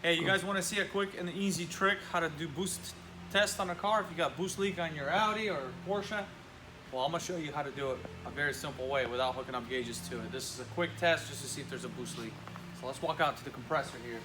Hey, you guys want to see a quick and easy trick how to do boost test on a car if you got boost leak on your Audi or Porsche? Well, I'm going to show you how to do it a very simple way without hooking up gauges to it. This is a quick test just to see if there's a boost leak. So let's walk out to the compressor here.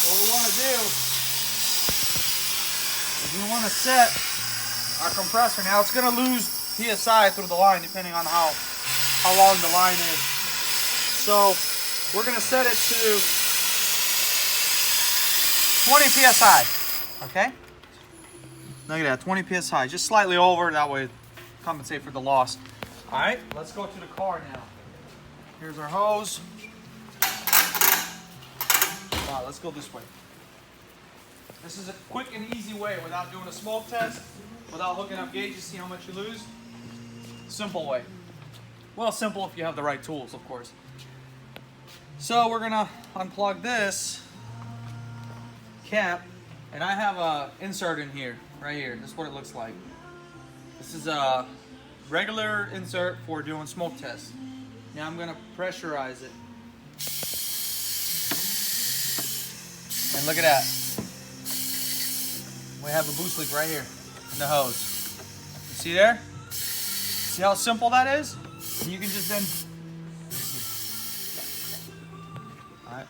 So what we want to do is we want to set our compressor. Now it's going to lose PSI through the line depending on how long the line is. So we're going to set it to 20 PSI, okay? Look at that, 20 PSI, just slightly over, that way compensate for the loss. All right, let's go to the car now. Here's our hose. All right, let's go this way. This is a quick and easy way without doing a smoke test, without hooking up gauges, see how much you lose. Simple way. Well, simple if you have the right tools, of course. So we're gonna unplug this cap, and I have a insert in here, right here. This is what it looks like. This is a regular insert for doing smoke tests. Now I'm gonna pressurize it. And look at that. We have a boost leak right here in the hose. You see there? See how simple that is? And you can just then, all right.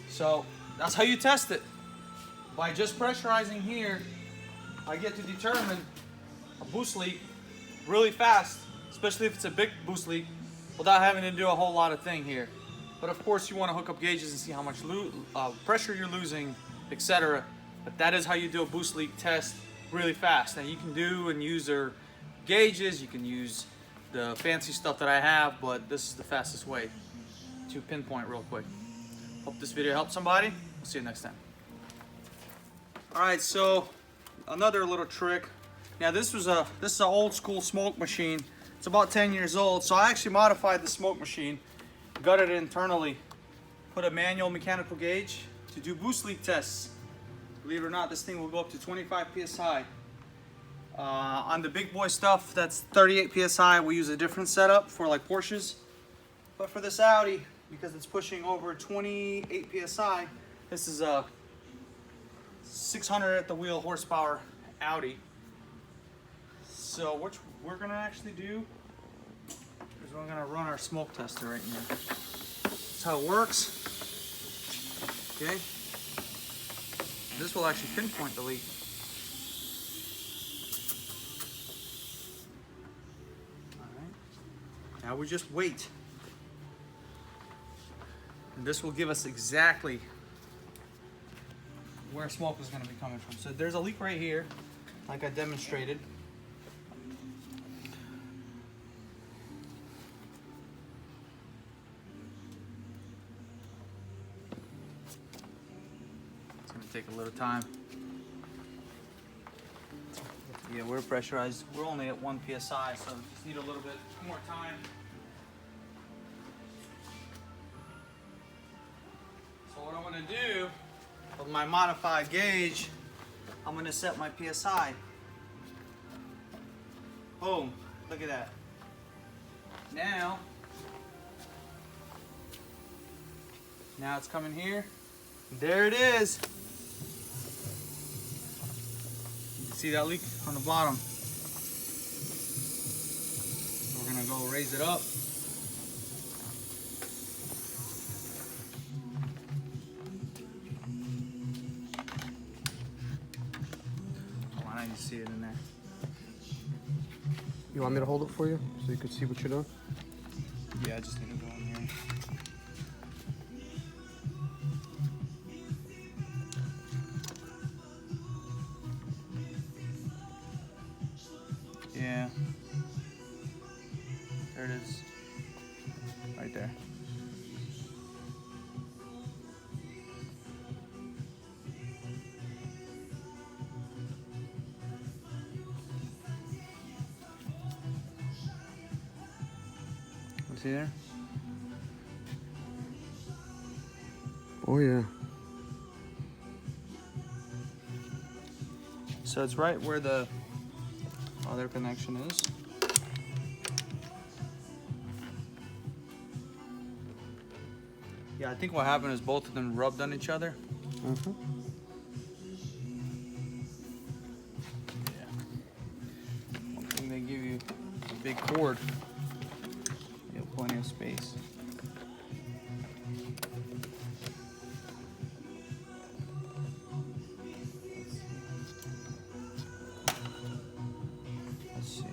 So that's how you test it. By just pressurizing here, I get to determine a boost leak really fast, especially if it's a big boost leak, without having to do a whole lot of thing here. But of course you want to hook up gauges and see how much pressure you're losing, etc. But that is how you do a boost leak test really fast. Now you can do and use their gauges, you can use the fancy stuff that I have, but this is the fastest way to pinpoint real quick. Hope this video helped somebody. We'll see you next time. All right, so another little trick. Now this is an old school smoke machine. It's about 10 years old, so I actually modified the smoke machine, gutted it internally, put a manual mechanical gauge to do boost leak tests. Believe it or not, this thing will go up to 25 PSI. On the big boy stuff, that's 38 PSI. We use a different setup for like Porsches. But for this Audi, because it's pushing over 28 PSI, this is a 600 at the wheel horsepower Audi. So what we're gonna actually do is we're gonna run our smoke tester right now. That's how it works. Okay. This will actually pinpoint the leak. All right. Now we just wait. And this will give us exactly where smoke is going to be coming from. So there's a leak right here, like I demonstrated. It's going to take a little time. Yeah, we're pressurized. We're only at 1 PSI, so just need a little bit more time. So what I'm going to do with my modified gauge, I'm going to set my PSI. Boom, look at that. Now it's coming here. There it is. You can see that leak on the bottom. We're going to go raise it up. You see it in there. You want me to hold it for you so you can see what you're doing? Yeah, I just need to go in here. Yeah. There it is. Right there. See there? Oh yeah. So it's right where the other connection is. Yeah, I think what happened is both of them rubbed on each other. Mm-hmm. Yeah. One thing they give you a big cord. You have plenty of space. Let's see.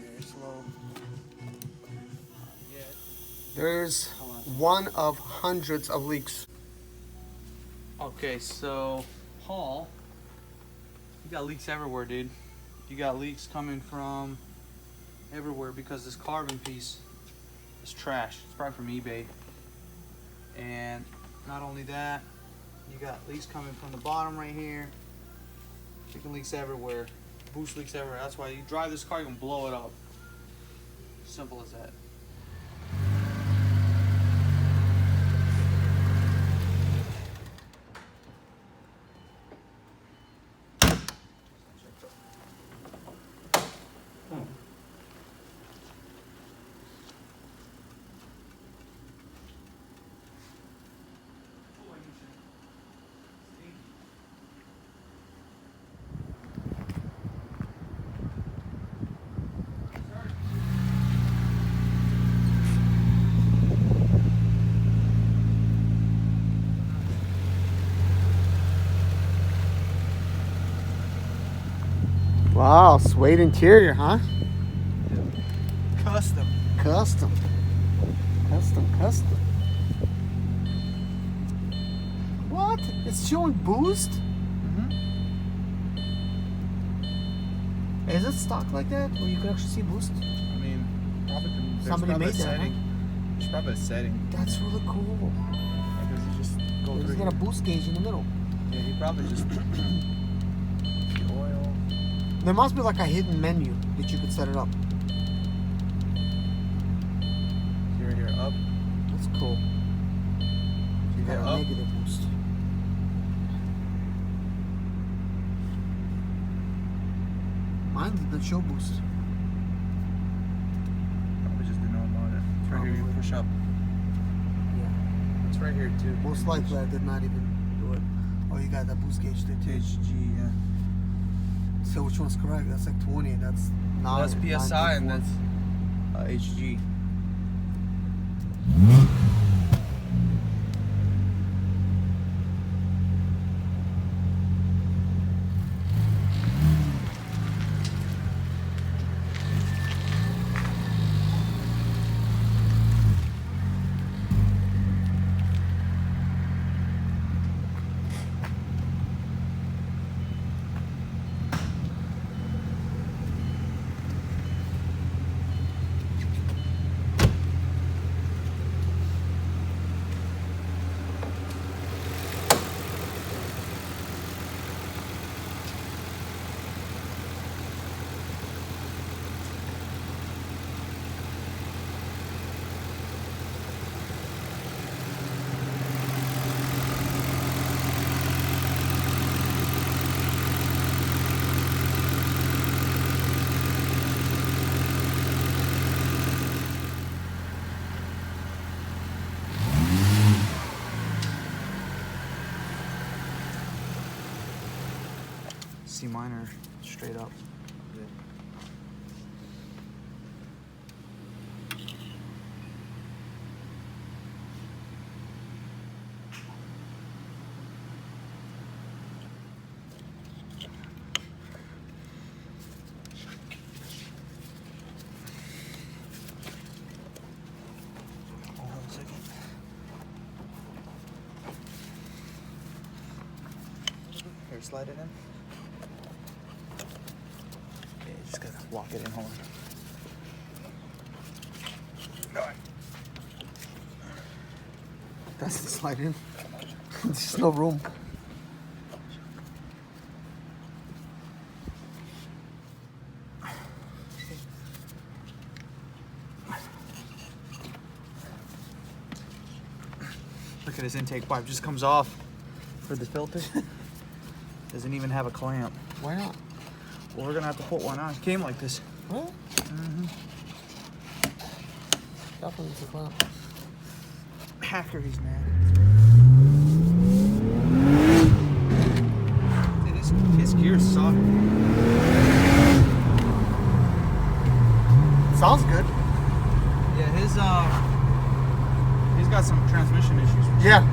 Very slow. Yeah. There's one of hundreds of leaks. Okay, so Paul, you got leaks everywhere, dude. You got leaks coming from everywhere because this carbon piece is trash. It's probably from eBay. And not only that, you got leaks coming from the bottom right here. Freaking leaks everywhere. Boost leaks everywhere. That's why you drive this car, you can blow it up. Simple as that. Wow, suede interior, huh? Custom. Custom. Custom. What? It's showing boost? Mm-hmm. Is it stock like that? Where you can actually see boost? I mean, probably there's Somebody probably made a that, setting. There's probably a setting. That's really cool. Because you just go He's through got a here. boost gauge in the middle. Yeah, he probably just the oil. There must be like a hidden menu that you could set it up. Here, up. That's cool. You Got hit a up. negative boost. Mine didn't show boost. Probably just didn't know about it. It's right here. You push up. Yeah. It's right here too. Most likely I did not even do it. Oh, you got that boost gauge there too. HG, yeah. So which one's correct? That's like 20. That's Well, 9. that's PSI and 9.4. that's HG. C minor, straight up. Hold on a second. Here, slide it in. Okay, just gotta lock it in. Hold on. Alright. That's the slide in. There's no room. Look at his intake pipe, just comes off for the filter. Doesn't even have a clamp. Why not? Well, we're gonna have to put one on. It came like this. Really? Mm-hmm. Definitely needs a clamp. Hacker, he's mad. See, his gears suck. Sounds good. Yeah, he's got some transmission issues. Yeah,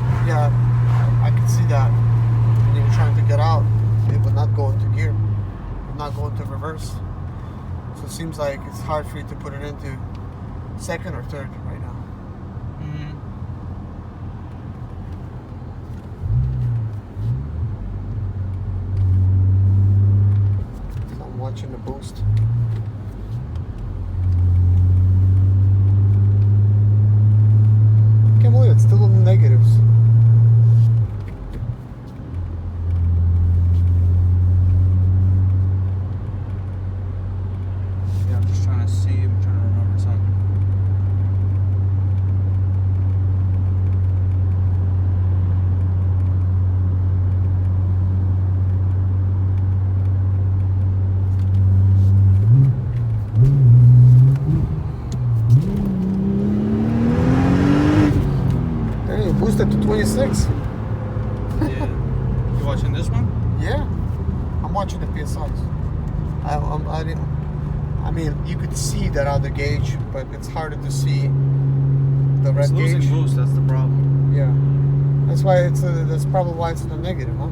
I can see that. When you're trying to get out, it would not go into gear. It would not go into reverse. So it seems like it's hard for you to put it into second or third right now. Mm-hmm. So I'm watching the boost. Can't believe it's still in the negatives. Yeah, I'm just trying to see. I'm trying to remember something. Hey, boosted to 26. Yeah. You watching this one? Yeah, I'm watching the PSIs. I mean, you could see that other gauge, but it's harder to see the red It's losing gauge. boost. That's the problem. Yeah, that's probably why it's in the negative, huh?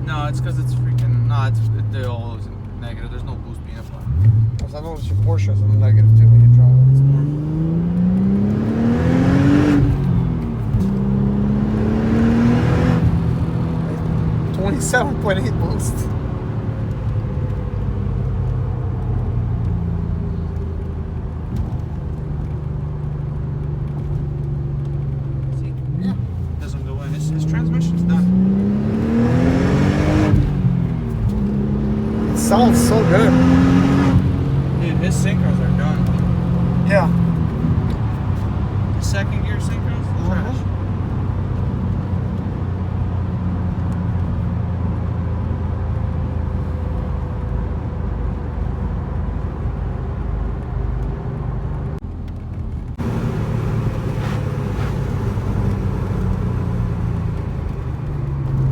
No, it's because it's freaking. No, they're all negative. There's no boost being applied. Because I noticed your Porsche is in the negative too when you drive it. It's normal. 27.8 boost. See? Yeah. Doesn't go in. His transmission's done. It sounds so good. Dude, his synchros are done. Yeah. His second gear synchros, trash.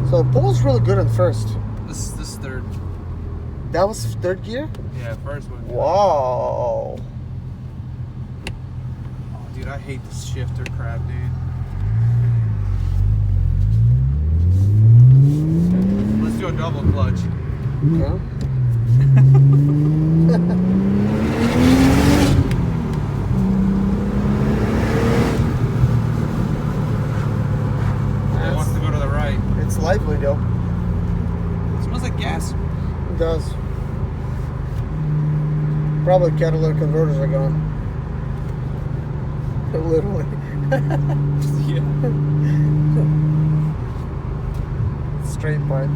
So the pole's really good in first. This is third. That was third gear? Yeah, first one. Wow. Oh, dude, I hate this shifter crap, dude. Let's do a double clutch. Okay. It wants to go to the right. It's lively though. It smells like gas. It does. Probably catalytic converters are gone. Literally. Yeah. Straight pipe.